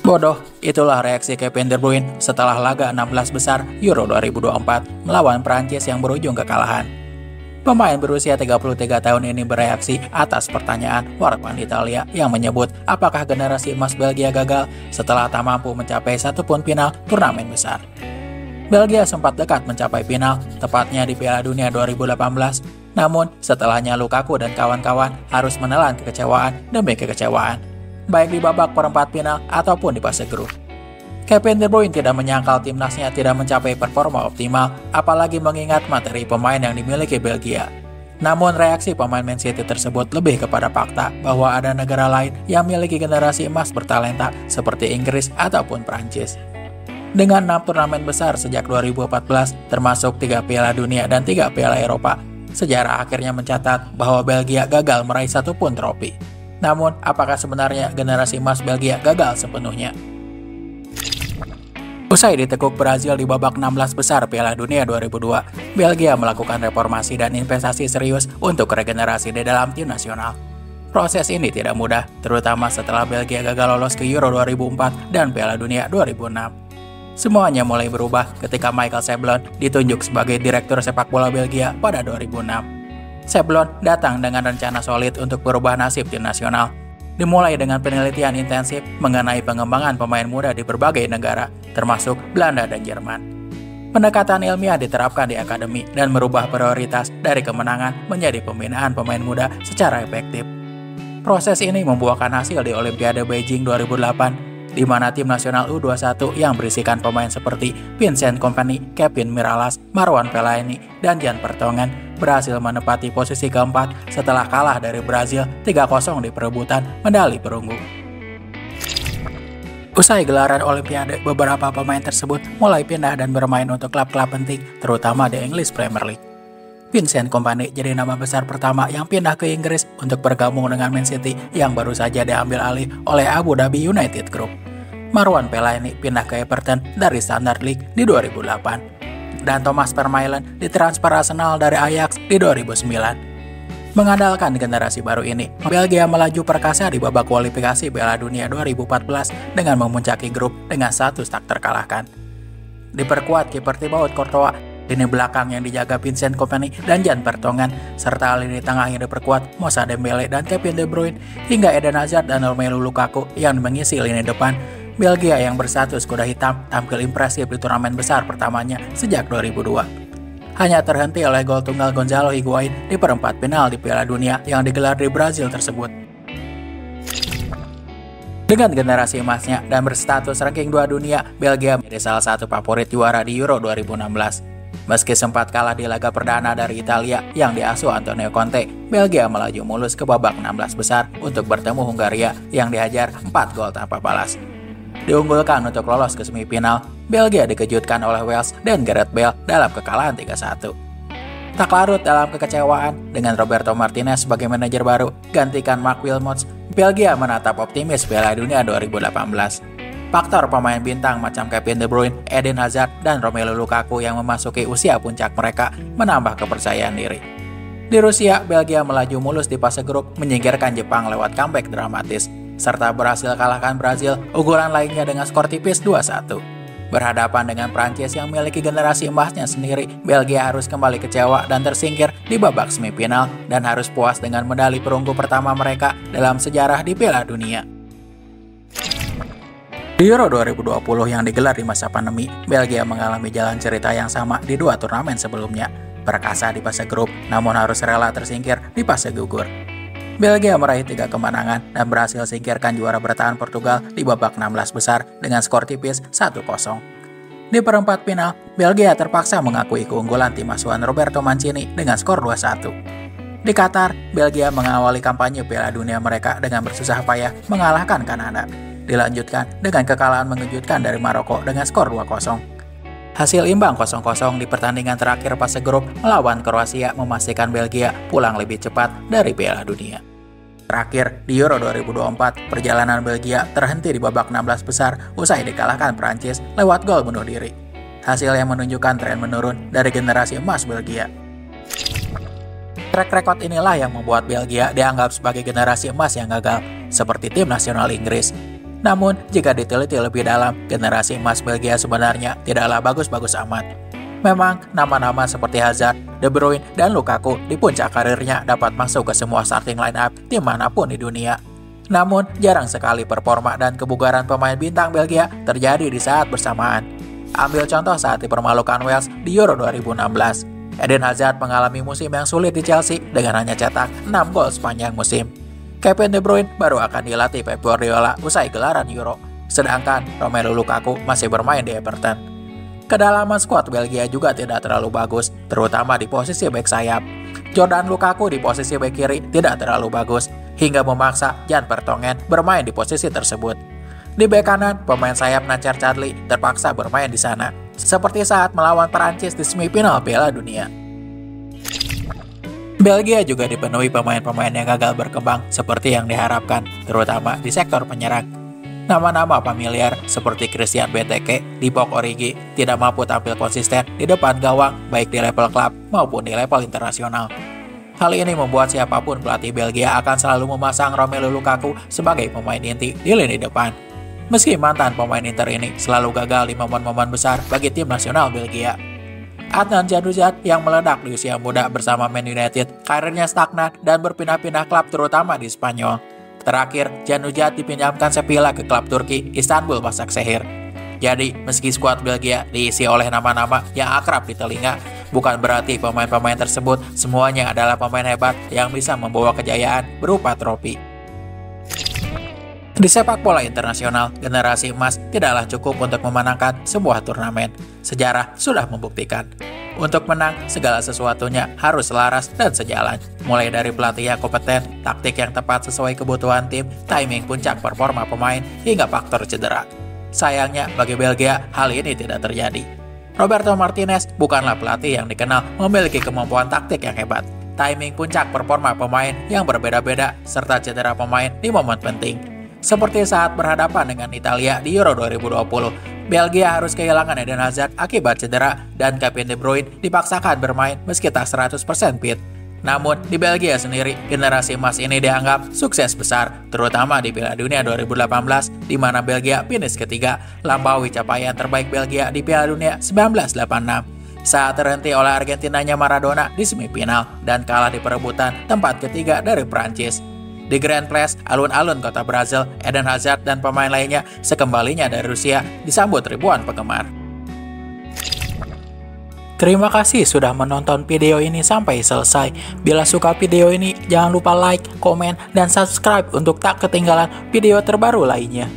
Bodoh, itulah reaksi Kevin De Bruyne setelah laga 16 besar Euro 2024 melawan Prancis yang berujung kekalahan. Pemain berusia 33 tahun ini bereaksi atas pertanyaan wartawan Italia yang menyebut apakah generasi emas Belgia gagal setelah tak mampu mencapai satupun final turnamen besar. Belgia sempat dekat mencapai final, tepatnya di Piala Dunia 2018. Namun, setelahnya Lukaku dan kawan-kawan harus menelan kekecewaan demi kekecewaan, baik di babak perempat final ataupun di fase grup. Kevin De Bruyne tidak menyangkal timnasnya tidak mencapai performa optimal, apalagi mengingat materi pemain yang dimiliki Belgia. Namun reaksi pemain Man City tersebut lebih kepada fakta bahwa ada negara lain yang memiliki generasi emas bertalenta seperti Inggris ataupun Prancis. Dengan 6 turnamen besar sejak 2014, termasuk 3 Piala Dunia dan 3 Piala Eropa, sejarah akhirnya mencatat bahwa Belgia gagal meraih satupun trofi. Namun, apakah sebenarnya generasi emas Belgia gagal sepenuhnya? Usai ditekuk Brazil di babak 16 besar Piala Dunia 2002, Belgia melakukan reformasi dan investasi serius untuk regenerasi di dalam tim nasional. Proses ini tidak mudah, terutama setelah Belgia gagal lolos ke Euro 2004 dan Piala Dunia 2006. Semuanya mulai berubah ketika Michael Seblon ditunjuk sebagai direktur sepak bola Belgia pada 2006. Seblon datang dengan rencana solid untuk berubah nasib tim nasional. Dimulai dengan penelitian intensif mengenai pengembangan pemain muda di berbagai negara, termasuk Belanda dan Jerman. Pendekatan ilmiah diterapkan di akademi dan merubah prioritas dari kemenangan menjadi pembinaan pemain muda secara efektif. Proses ini membuahkan hasil di Olimpiade Beijing 2008, di mana tim nasional U21 yang berisikan pemain seperti Vincent Kompany, Kevin Mirallas, Marouane Fellaini, dan Jan Vertonghen berhasil menempati posisi keempat setelah kalah dari Brazil 3-0 di perebutan medali perunggu. Usai gelaran Olimpiade, beberapa pemain tersebut mulai pindah dan bermain untuk klub-klub penting, terutama di English Premier League. Vincent Kompany jadi nama besar pertama yang pindah ke Inggris untuk bergabung dengan Man City yang baru saja diambil alih oleh Abu Dhabi United Group. Marouane Fellaini pindah ke Everton dari Standard League di 2008. Dan Thomas Vermaelen ditransfer Arsenal dari Ajax di 2009. Mengandalkan generasi baru ini, Belgia melaju perkasa di babak kualifikasi Piala Dunia 2014 dengan memuncaki grup dengan status tak terkalahkan. Diperkuat kiper Thibaut Courtois, lini belakang yang dijaga Vincent Kompany dan Jan Vertonghen, serta lini tengah yang diperkuat Moussa Dembele dan Kevin De Bruyne, hingga Eden Hazard dan Romelu Lukaku yang mengisi lini depan. Belgia yang berstatus kuda hitam tampil impresif di turnamen besar pertamanya sejak 2002. Hanya terhenti oleh gol tunggal Gonzalo Higuain di perempat final di Piala Dunia yang digelar di Brazil tersebut. Dengan generasi emasnya dan berstatus ranking 2 dunia, Belgia menjadi salah satu favorit juara di Euro 2016. Meski sempat kalah di laga perdana dari Italia yang diasuh Antonio Conte, Belgia melaju mulus ke babak 16 besar untuk bertemu Hungaria yang dihajar 4 gol tanpa balas. Diunggulkan untuk lolos ke semifinal, Belgia dikejutkan oleh Wales dan Gareth Bale dalam kekalahan 3-1. Tak larut dalam kekecewaan, dengan Roberto Martinez sebagai manajer baru, gantikan Mark Wilmots, Belgia menatap optimis Piala Dunia 2018. Faktor pemain bintang macam Kevin De Bruyne, Eden Hazard, dan Romelu Lukaku yang memasuki usia puncak mereka menambah kepercayaan diri. Di Rusia, Belgia melaju mulus di fase grup menyingkirkan Jepang lewat comeback dramatis, serta berhasil kalahkan Brazil, unggulan lainnya dengan skor tipis 2-1. Berhadapan dengan Prancis yang memiliki generasi emasnya sendiri, Belgia harus kembali kecewa dan tersingkir di babak semifinal dan harus puas dengan medali perunggu pertama mereka dalam sejarah di Piala Dunia. Di Euro 2020 yang digelar di masa pandemi, Belgia mengalami jalan cerita yang sama di 2 turnamen sebelumnya. Perkasa di fase grup, namun harus rela tersingkir di fase gugur. Belgia meraih 3 kemenangan dan berhasil singkirkan juara bertahan Portugal di babak 16 besar dengan skor tipis 1-0. Di perempat final, Belgia terpaksa mengakui keunggulan tim asuhan Roberto Mancini dengan skor 2-1. Di Qatar, Belgia mengawali kampanye Piala Dunia mereka dengan bersusah payah mengalahkan Kanada. Dilanjutkan dengan kekalahan mengejutkan dari Maroko dengan skor 2-0. Hasil imbang 0-0 di pertandingan terakhir fase grup melawan Kroasia memastikan Belgia pulang lebih cepat dari Piala Dunia. Terakhir, di Euro 2024, perjalanan Belgia terhenti di babak 16 besar usai dikalahkan Prancis lewat gol bunuh diri. Hasil yang menunjukkan tren menurun dari generasi emas Belgia. Track record inilah yang membuat Belgia dianggap sebagai generasi emas yang gagal, seperti tim nasional Inggris. Namun, jika diteliti lebih dalam, generasi emas Belgia sebenarnya tidaklah bagus-bagus amat. Memang, nama-nama seperti Hazard, De Bruyne, dan Lukaku di puncak karirnya dapat masuk ke semua starting line-up tim manapun di dunia. Namun, jarang sekali performa dan kebugaran pemain bintang Belgia terjadi di saat bersamaan. Ambil contoh saat dipermalukan Wales di Euro 2016. Eden Hazard mengalami musim yang sulit di Chelsea dengan hanya cetak 6 gol sepanjang musim. Kevin De Bruyne baru akan dilatih Pep Guardiola usai gelaran Euro, sedangkan Romelu Lukaku masih bermain di Everton. Kedalaman skuad Belgia juga tidak terlalu bagus, terutama di posisi bek sayap. Jordan Lukaku di posisi bek kiri tidak terlalu bagus, hingga memaksa Jan Vertonghen bermain di posisi tersebut. Di bek kanan, pemain sayap Nacer Chadli terpaksa bermain di sana, seperti saat melawan Perancis di semifinal Piala Dunia. Belgia juga dipenuhi pemain-pemain yang gagal berkembang seperti yang diharapkan, terutama di sektor penyerang. Nama-nama familiar seperti Christian Benteke, Divock Origi tidak mampu tampil konsisten di depan gawang baik di level klub maupun di level internasional. Hal ini membuat siapapun pelatih Belgia akan selalu memasang Romelu Lukaku sebagai pemain inti di lini depan. Meski mantan pemain Inter ini selalu gagal di momen-momen besar bagi tim nasional Belgia. Adnan Januzaj yang meledak di usia muda bersama Man United, karirnya stagnan dan berpindah-pindah klub terutama di Spanyol. Terakhir, Januzaj dipinjamkan Sevilla ke klub Turki Istanbul Başakşehir. Jadi, meski skuad Belgia diisi oleh nama-nama yang akrab di telinga, bukan berarti pemain-pemain tersebut semuanya adalah pemain hebat yang bisa membawa kejayaan berupa trofi. Di sepak bola internasional, generasi emas tidaklah cukup untuk memenangkan sebuah turnamen. Sejarah sudah membuktikan. Untuk menang, segala sesuatunya harus selaras dan sejalan. Mulai dari pelatih yang kompeten, taktik yang tepat sesuai kebutuhan tim, timing puncak performa pemain, hingga faktor cedera. Sayangnya, bagi Belgia, hal ini tidak terjadi. Roberto Martinez bukanlah pelatih yang dikenal memiliki kemampuan taktik yang hebat. Timing puncak performa pemain yang berbeda-beda, serta cedera pemain di momen penting. Seperti saat berhadapan dengan Italia di Euro 2020, Belgia harus kehilangan Eden Hazard akibat cedera dan Kevin De Bruyne dipaksakan bermain meski tak 100% fit. Namun, di Belgia sendiri, generasi emas ini dianggap sukses besar, terutama di Piala Dunia 2018, di mana Belgia finish ketiga, lampaui capaian terbaik Belgia di Piala Dunia 1986. Saat terhenti oleh Argentinanya Maradona di semifinal dan kalah di perebutan tempat ketiga dari Prancis. Di Grand Place, alun-alun kota Brazil, Eden Hazard dan pemain lainnya sekembalinya dari Rusia disambut ribuan penggemar. Terima kasih sudah menonton video ini sampai selesai. Bila suka video ini, jangan lupa like, komen, dan subscribe untuk tak ketinggalan video terbaru lainnya.